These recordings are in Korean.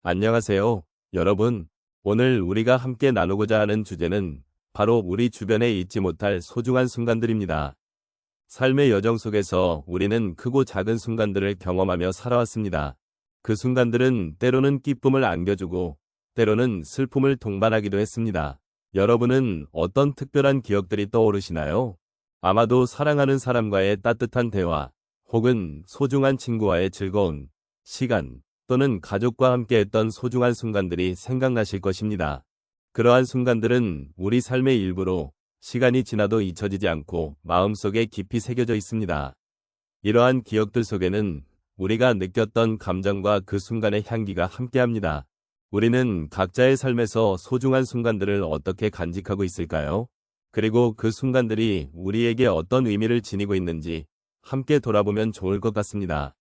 안녕하세요, 여러분. 오늘 우리가 함께 나누고자 하는 주제는 바로 우리 주변에 잊지 못할 소중한 순간들입니다. 삶의 여정 속에서 우리는 크고 작은 순간들을 경험하며 살아왔습니다. 그 순간들은 때로는 기쁨을 안겨주고 때로는 슬픔을 동반하기도 했습니다. 여러분은 어떤 특별한 기억들이 떠오르시나요? 아마도 사랑하는 사람과의 따뜻한 대화, 혹은 소중한 친구와의 즐거운 시간, 또는 가족과 함께했던 소중한 순간들이 생각나실 것입니다. 그러한 순간들은 우리 삶의 일부로 시간이 지나도 잊혀지지 않고 마음속에 깊이 새겨져 있습니다. 이러한 기억들 속에는 우리가 느꼈던 감정과 그 순간의 향기가 함께합니다. 우리는 각자의 삶에서 소중한 순간들을 어떻게 간직하고 있을까요? 그리고 그 순간들이 우리에게 어떤 의미를 지니고 있는지 함께 돌아보면 좋을 것 같습니다.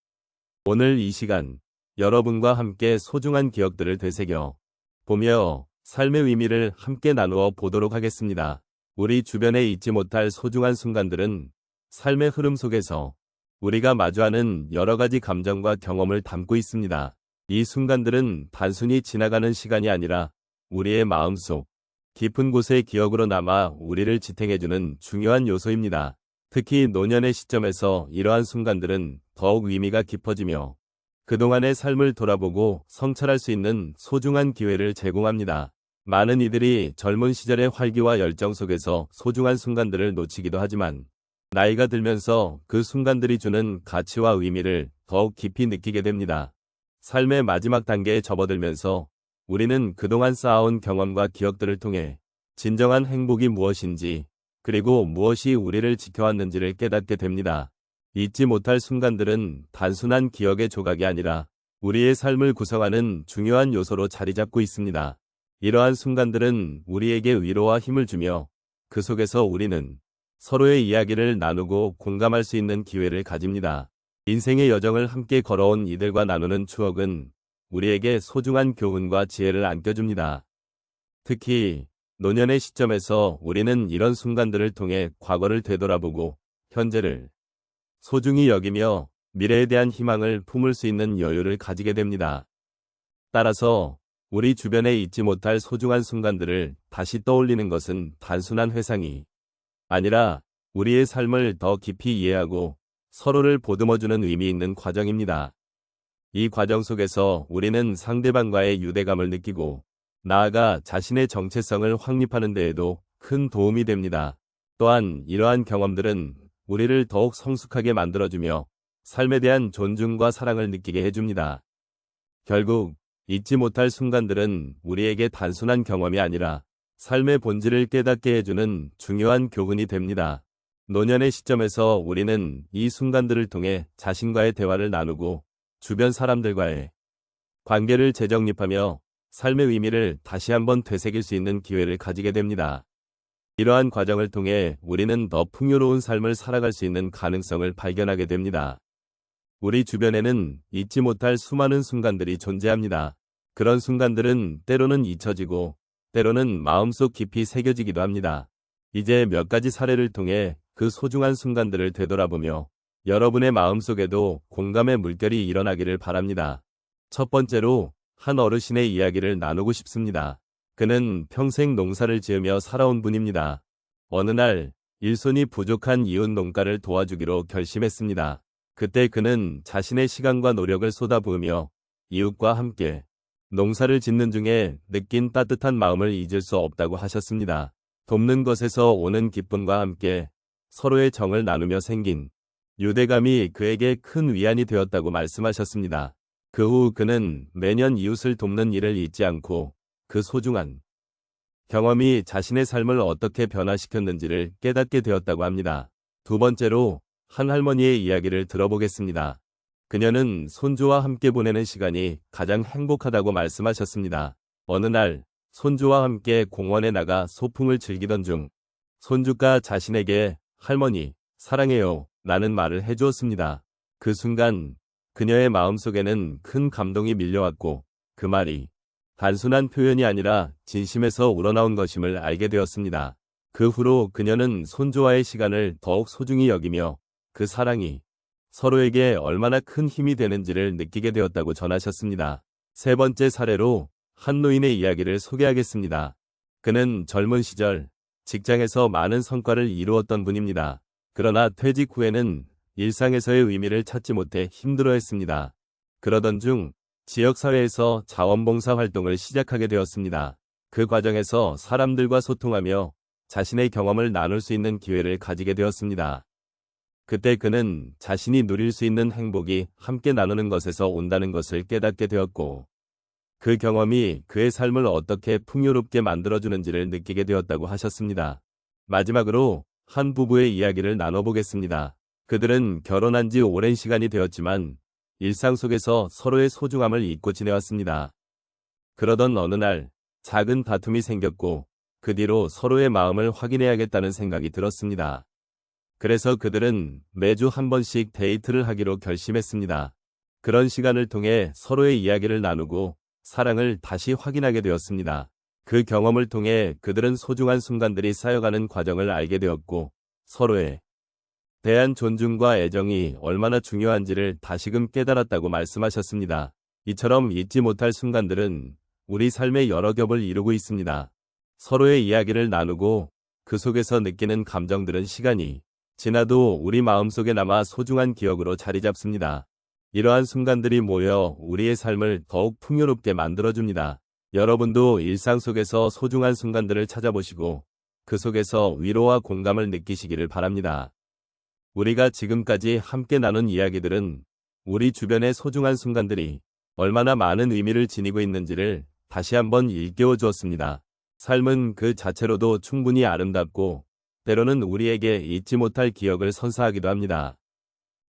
오늘 이 시간, 여러분과 함께 소중한 기억들을 되새겨 보며 삶의 의미를 함께 나누어 보도록 하겠습니다. 우리 주변에 잊지 못할 소중한 순간들은 삶의 흐름 속에서 우리가 마주하는 여러 가지 감정과 경험을 담고 있습니다. 이 순간들은 단순히 지나가는 시간이 아니라 우리의 마음속 깊은 곳의 기억으로 남아 우리를 지탱해주는 중요한 요소입니다. 특히 노년의 시점에서 이러한 순간들은 더욱 의미가 깊어지며 그동안의 삶을 돌아보고 성찰할 수 있는 소중한 기회를 제공합니다. 많은 이들이 젊은 시절의 활기와 열정 속에서 소중한 순간들을 놓치기도 하지만 나이가 들면서 그 순간들이 주는 가치와 의미를 더욱 깊이 느끼게 됩니다. 삶의 마지막 단계에 접어들면서 우리는 그동안 쌓아온 경험과 기억들을 통해 진정한 행복이 무엇인지, 그리고 무엇이 우리를 지켜왔는지를 깨닫게 됩니다. 잊지 못할 순간들은 단순한 기억의 조각이 아니라 우리의 삶을 구성하는 중요한 요소로 자리 잡고 있습니다. 이러한 순간들은 우리에게 위로와 힘을 주며 그 속에서 우리는 서로의 이야기를 나누고 공감할 수 있는 기회를 가집니다. 인생의 여정을 함께 걸어온 이들과 나누는 추억은 우리에게 소중한 교훈과 지혜를 안겨줍니다. 특히 노년의 시점에서 우리는 이런 순간들을 통해 과거를 되돌아보고 현재를 소중히 여기며 미래에 대한 희망을 품을 수 있는 여유를 가지게 됩니다. 따라서 우리 주변에 잊지 못할 소중한 순간들을 다시 떠올리는 것은 단순한 회상이 아니라 우리의 삶을 더 깊이 이해하고 서로를 보듬어주는 의미 있는 과정입니다. 이 과정 속에서 우리는 상대방과의 유대감을 느끼고 나아가 자신의 정체성을 확립하는 데에도 큰 도움이 됩니다. 또한 이러한 경험들은 우리를 더욱 성숙하게 만들어주며 삶에 대한 존중과 사랑을 느끼게 해줍니다. 결국 잊지 못할 순간들은 우리에게 단순한 경험이 아니라 삶의 본질을 깨닫게 해주는 중요한 교훈이 됩니다. 노년의 시점에서 우리는 이 순간들을 통해 자신과의 대화를 나누고 주변 사람들과의 관계를 재정립하며 삶의 의미를 다시 한번 되새길 수 있는 기회를 가지게 됩니다. 이러한 과정을 통해 우리는 더 풍요로운 삶을 살아갈 수 있는 가능성을 발견하게 됩니다. 우리 주변에는 잊지 못할 수많은 순간들이 존재합니다. 그런 순간들은 때로는 잊혀지고 때로는 마음속 깊이 새겨지기도 합니다. 이제 몇 가지 사례를 통해 그 소중한 순간들을 되돌아보며 여러분의 마음속에도 공감의 물결이 일어나기를 바랍니다. 첫 번째로 한 어르신의 이야기를 나누고 싶습니다. 그는 평생 농사를 지으며 살아온 분입니다. 어느 날 일손이 부족한 이웃 농가를 도와주기로 결심했습니다. 그때 그는 자신의 시간과 노력을 쏟아부으며 이웃과 함께 농사를 짓는 중에 느낀 따뜻한 마음을 잊을 수 없다고 하셨습니다. 돕는 것에서 오는 기쁨과 함께 서로의 정을 나누며 생긴 유대감이 그에게 큰 위안이 되었다고 말씀하셨습니다. 그 후 그는 매년 이웃을 돕는 일을 잊지 않고 그 소중한 경험이 자신의 삶을 어떻게 변화시켰는지를 깨닫게 되었다고 합니다. 두 번째로 한 할머니의 이야기를 들어보겠습니다. 그녀는 손주와 함께 보내는 시간이 가장 행복하다고 말씀하셨습니다. 어느 날 손주와 함께 공원에 나가 소풍을 즐기던 중 손주가 자신에게 할머니, 사랑해요 라는 말을 해주었습니다. 그 순간 그녀의 마음속에는 큰 감동이 밀려왔고 그 말이 단순한 표현이 아니라 진심에서 우러나온 것임을 알게 되었습니다. 그 후로 그녀는 손주와의 시간을 더욱 소중히 여기며 그 사랑이 서로에게 얼마나 큰 힘이 되는지를 느끼게 되었다고 전하셨습니다. 세 번째 사례로 한 노인의 이야기를 소개하겠습니다. 그는 젊은 시절 직장에서 많은 성과를 이루었던 분입니다. 그러나 퇴직 후에는 일상에서의 의미를 찾지 못해 힘들어했습니다. 그러던 중 지역사회에서 자원봉사 활동을 시작하게 되었습니다. 그 과정에서 사람들과 소통하며 자신의 경험을 나눌 수 있는 기회를 가지게 되었습니다. 그때 그는 자신이 누릴 수 있는 행복이 함께 나누는 것에서 온다는 것을 깨닫게 되었고, 그 경험이 그의 삶을 어떻게 풍요롭게 만들어주는지를 느끼게 되었다고 하셨습니다. 마지막으로 한 부부의 이야기를 나눠보겠습니다. 그들은 결혼한 지 오랜 시간이 되었지만 일상 속에서 서로의 소중함을 잊고 지내왔습니다. 그러던 어느 날 작은 다툼이 생겼고 그 뒤로 서로의 마음을 확인해야겠다는 생각이 들었습니다. 그래서 그들은 매주 한 번씩 데이트를 하기로 결심했습니다. 그런 시간을 통해 서로의 이야기를 나누고 사랑을 다시 확인하게 되었습니다. 그 경험을 통해 그들은 소중한 순간들이 쌓여가는 과정을 알게 되었고 서로에 대한 존중과 애정이 얼마나 중요한지를 다시금 깨달았다고 말씀하셨습니다. 이처럼 잊지 못할 순간들은 우리 삶의 여러 겹을 이루고 있습니다. 서로의 이야기를 나누고 그 속에서 느끼는 감정들은 시간이 지나도 우리 마음속에 남아 소중한 기억으로 자리 잡습니다. 이러한 순간들이 모여 우리의 삶을 더욱 풍요롭게 만들어줍니다. 여러분도 일상 속에서 소중한 순간들을 찾아보시고 그 속에서 위로와 공감을 느끼시기를 바랍니다. 우리가 지금까지 함께 나눈 이야기들은 우리 주변의 소중한 순간들이 얼마나 많은 의미를 지니고 있는지를 다시 한번 일깨워 주었습니다. 삶은 그 자체로도 충분히 아름답고 때로는 우리에게 잊지 못할 기억을 선사하기도 합니다.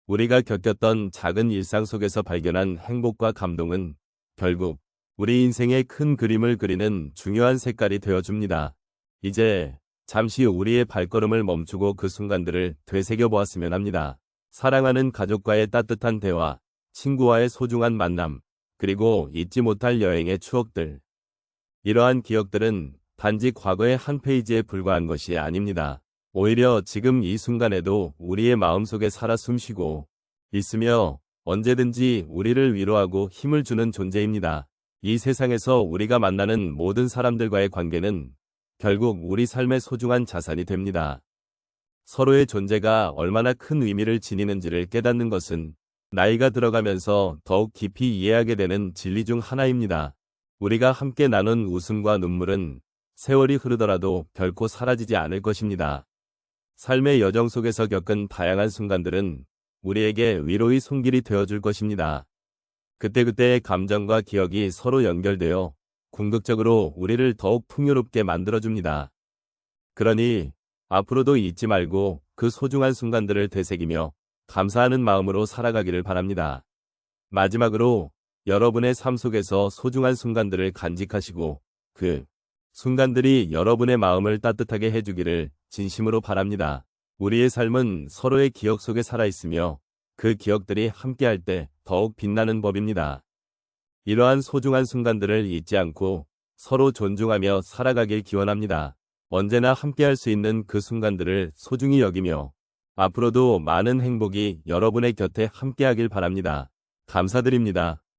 우리가 겪었던 작은 일상 속에서 발견한 행복과 감동은 결국 우리 인생의 큰 그림을 그리는 중요한 색깔이 되어줍니다. 이제 잠시 우리의 발걸음을 멈추고 그 순간들을 되새겨 보았으면 합니다. 사랑하는 가족과의 따뜻한 대화, 친구와의 소중한 만남, 그리고 잊지 못할 여행의 추억들. 이러한 기억들은 단지 과거의 한 페이지에 불과한 것이 아닙니다. 오히려 지금 이 순간에도 우리의 마음속에 살아 숨쉬고 있으며 언제든지 우리를 위로하고 힘을 주는 존재입니다. 이 세상에서 우리가 만나는 모든 사람들과의 관계는 결국 우리 삶의 소중한 자산이 됩니다. 서로의 존재가 얼마나 큰 의미를 지니는지를 깨닫는 것은 나이가 들어가면서 더욱 깊이 이해하게 되는 진리 중 하나입니다. 우리가 함께 나눈 웃음과 눈물은 세월이 흐르더라도 결코 사라지지 않을 것입니다. 삶의 여정 속에서 겪은 다양한 순간들은 우리에게 위로의 손길이 되어줄 것입니다. 그때그때의 감정과 기억이 서로 연결되어 궁극적으로 우리를 더욱 풍요롭게 만들어줍니다. 그러니 앞으로도 잊지 말고 그 소중한 순간들을 되새기며 감사하는 마음으로 살아가기를 바랍니다. 마지막으로 여러분의 삶 속에서 소중한 순간들을 간직하시고 그 순간들이 여러분의 마음을 따뜻하게 해주기를 진심으로 바랍니다. 우리의 삶은 서로의 기억 속에 살아있으며 그 기억들이 함께할 때 더욱 빛나는 법입니다. 이러한 소중한 순간들을 잊지 않고 서로 존중하며 살아가길 기원합니다. 언제나 함께할 수 있는 그 순간들을 소중히 여기며 앞으로도 많은 행복이 여러분의 곁에 함께하길 바랍니다. 감사드립니다.